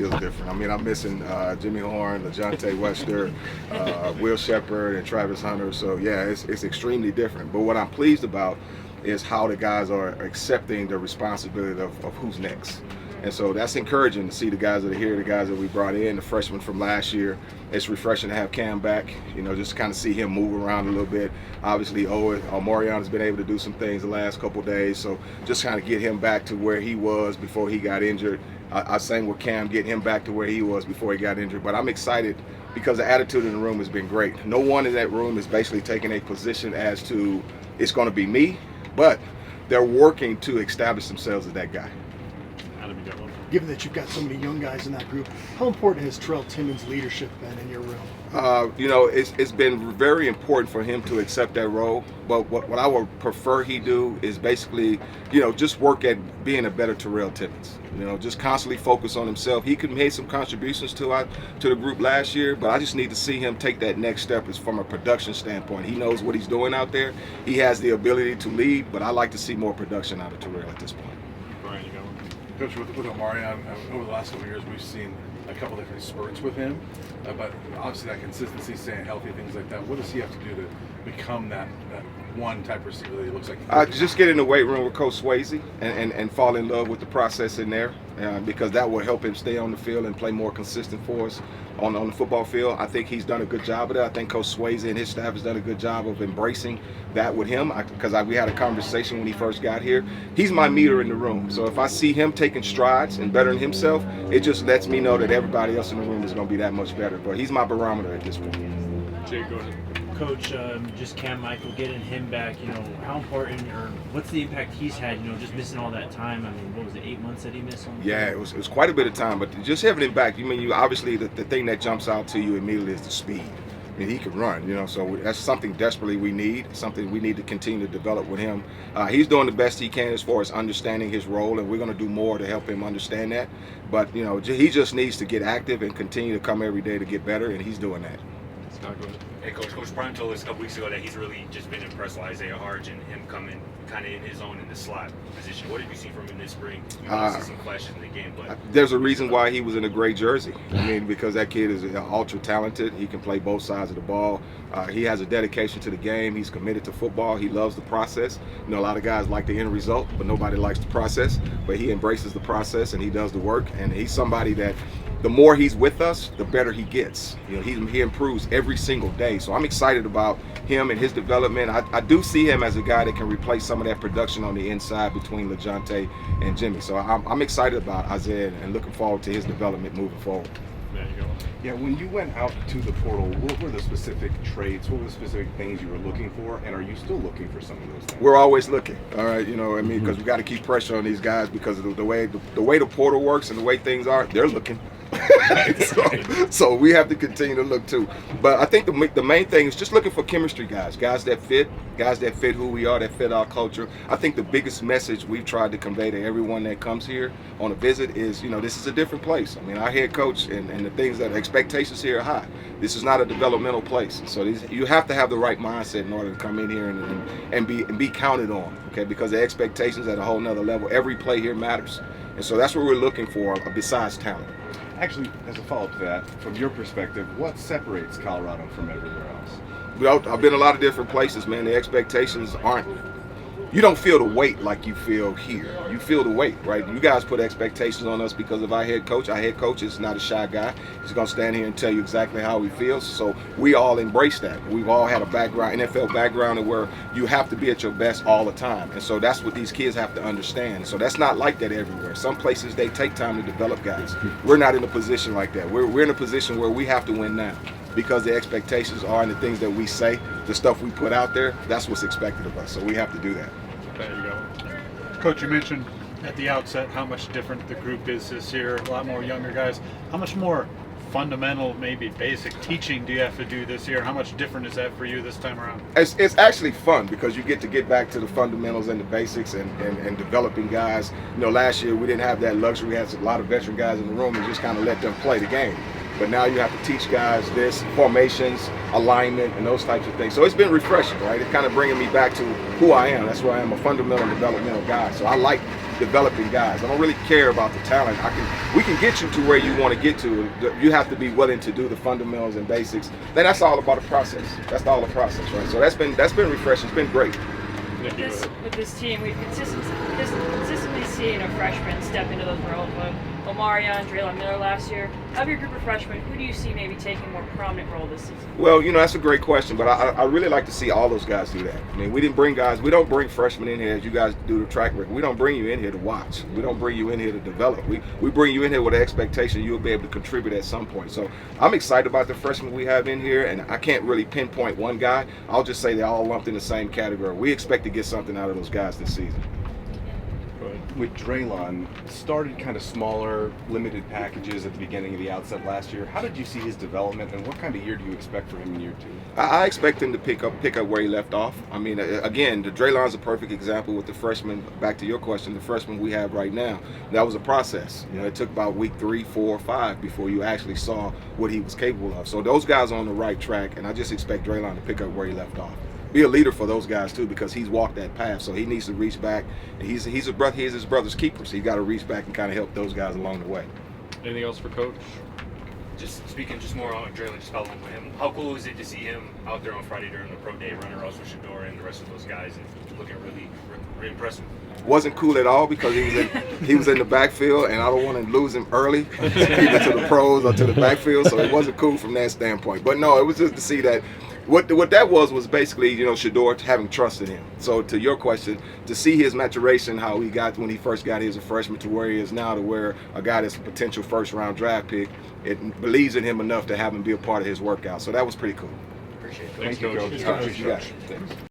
Feels different. I mean, I'm missing Jimmy Horn, LeJounte Wester, Will Shepard, and Travis Hunter. So yeah, it's extremely different. But what I'm pleased about is how the guys are accepting the responsibility of who's next. And so that's encouraging to see the guys that are here, the guys that we brought in, the freshmen from last year. It's refreshing to have Cam back, just to kind of see him move around a little bit. Obviously, Omarion has been able to do some things the last couple of days, so just kind of get him back to where he was before he got injured. I sang with Cam, getting him back to where he was before he got injured. But I'm excited because the attitude in the room has been great. No one in that room is basically taking a position as to it's going to be me, but they're working to establish themselves as that guy. Given that you've got so many young guys in that group, how important has Terrell Timmons' leadership been in your room? It's been very important for him to accept that role. But what I would prefer he do is basically, just work at being a better Terrell Timmons. Just constantly focus on himself. He could make some contributions to the group last year, but I just need to see him take that next step as from a production standpoint. He knows what he's doing out there. He has the ability to lead, but I like to see more production out of Terrell at this point. Brian, you got one? Coach, with Omarion, over the last couple of years, we've seen a couple different spurts with him, but obviously that consistency, staying healthy, things like that. What does he have to do to become that one type of receiver that he looks like? Just get in the weight room with Coach Swayze and fall in love with the process in there, because that will help him stay on the field and play more consistent for us on the football field. I think he's done a good job of that. I think Coach Swayze and his staff has done a good job of embracing that with him, because we had a conversation when he first got here. He's my meter in the room, so if I see him taking strides and bettering himself, it just lets me know that everybody else in the room is going to be that much better. But he's my barometer at this point. Jay, go ahead. Coach, just Cam Michael, getting him back, how important or what's the impact he's had, just missing all that time? I mean, what was it, 8 months that he missed? Yeah, it was quite a bit of time, but just having him back, obviously the thing that jumps out to you immediately is the speed. I mean, he can run, so that's something desperately we need, something we need to continue to develop with him. He's doing the best he can as far as understanding his role, and we're going to do more to help him understand that. But, he just needs to get active and continue to come every day to get better, and he's doing that. Hey, Coach Brian told us a couple weeks ago that he's really just been impressed with Isaiah Harge and him coming kind of in his own in the slot position. What did you see from him this spring? You see some flashes in the game, but there's a reason why he was in a gray jersey. I mean, because that kid is ultra talented. He can play both sides of the ball. He has a dedication to the game. He's committed to football. He loves the process. A lot of guys like the end result, but nobody likes the process. But he embraces the process and he does the work. And he's somebody that the more he's with us, the better he gets. He improves every single day. So I'm excited about him and his development. I do see him as a guy that can replace some of that production on the inside between LeJounte and Jimmy. So I'm excited about Isaiah and looking forward to his development moving forward. There you go. Yeah, when you went out to the portal, what were the specific traits? What were the specific things you were looking for? And are you still looking for some of those things? We're always looking, all right, because we got to keep pressure on these guys because of the way the portal works and the way things are, they're looking. so we have to continue to look too. But I think the main thing is just looking for chemistry guys that fit who we are, that fit our culture. I think the biggest message we've tried to convey to everyone that comes here on a visit is, this is a different place. I mean, our head coach and the things that expectations here are high. This is not a developmental place. So you have to have the right mindset in order to come in here and be counted on, okay? Because the expectations at a whole nother level. Every play here matters. And so that's what we're looking for besides talent. Actually, as a follow-up to that, from your perspective, what separates Colorado from everywhere else? I've been a lot of different places, man. The expectations aren't. You don't feel the weight like you feel here. You feel the weight, right? You guys put expectations on us because of our head coach. Our head coach is not a shy guy. He's going to stand here and tell you exactly how he feels. So we all embrace that. We've all had a background, NFL background, where you have to be at your best all the time. And so that's what these kids have to understand. So that's not like that everywhere. Some places they take time to develop guys. We're not in a position like that. We're in a position where we have to win now. Because the expectations are and the things that we say, the stuff we put out there, that's what's expected of us. So we have to do that. There you go. Coach, you mentioned at the outset how much different the group is this year, a lot more younger guys. How much more fundamental, maybe basic teaching do you have to do this year? How much different is that for you this time around? It's actually fun because you get back to the fundamentals and the basics and developing guys. Last year we didn't have that luxury. We had a lot of veteran guys in the room and just kind of let them play the game. But now you have to teach guys this, formations, alignment, and those types of things. So it's been refreshing, right? It's kind of bringing me back to who I am. That's why I am a fundamental developmental guy. So I like developing guys. I don't really care about the talent. We can get you to where you want to get to. You have to be willing to do the fundamentals and basics. Then that's all about the process. That's all the process, right? So that's been refreshing. It's been great. With this team, we've consistently seen a freshman step into those roles. Omarion, Draylon Miller last year. Of your group of freshmen, who do you see maybe taking a more prominent role this season? Well, that's a great question, but I really like to see all those guys do that. I mean, we don't bring freshmen in here as you guys do the track record. We don't bring you in here to watch. We don't bring you in here to develop. We bring you in here with the expectation you'll be able to contribute at some point. So I'm excited about the freshmen we have in here, and I can't really pinpoint one guy. I'll just say they're all lumped in the same category. We expect to get something out of those guys this season. With Draylon, started kind of smaller, limited packages at the beginning of the outset last year. How did you see his development, and what kind of year do you expect for him in year 2? I expect him to pick up where he left off. I mean, again, the Draylon's a perfect example with the freshman. Back to your question, the freshman we have right now, that was a process. It took about week 3, 4, 5 before you actually saw what he was capable of. So those guys are on the right track, and I just expect Draylon to pick up where he left off. Be a leader for those guys too, because he's walked that path. So he needs to reach back. He's his brother's keeper, so he's got to reach back and kind of help those guys along the way. Anything else for Coach? Just speaking more on Draylon, just following with him. How cool is it to see him out there on Friday during the pro day, running routes with Shedeur and the rest of those guys, and looking really impressive? Wasn't cool at all because he was in the backfield, and I don't want to lose him early, either to the pros or to the backfield. So it wasn't cool from that standpoint. But no, it was just to see that. What that was basically, Shedeur having trust in him. So to your question, to see his maturation, how he got when he first got here as a freshman to where he is now, to where a guy that's a potential first-round draft pick, it believes in him enough to have him be a part of his workout. So that was pretty cool. Appreciate it. Thank you, Coach. You got it.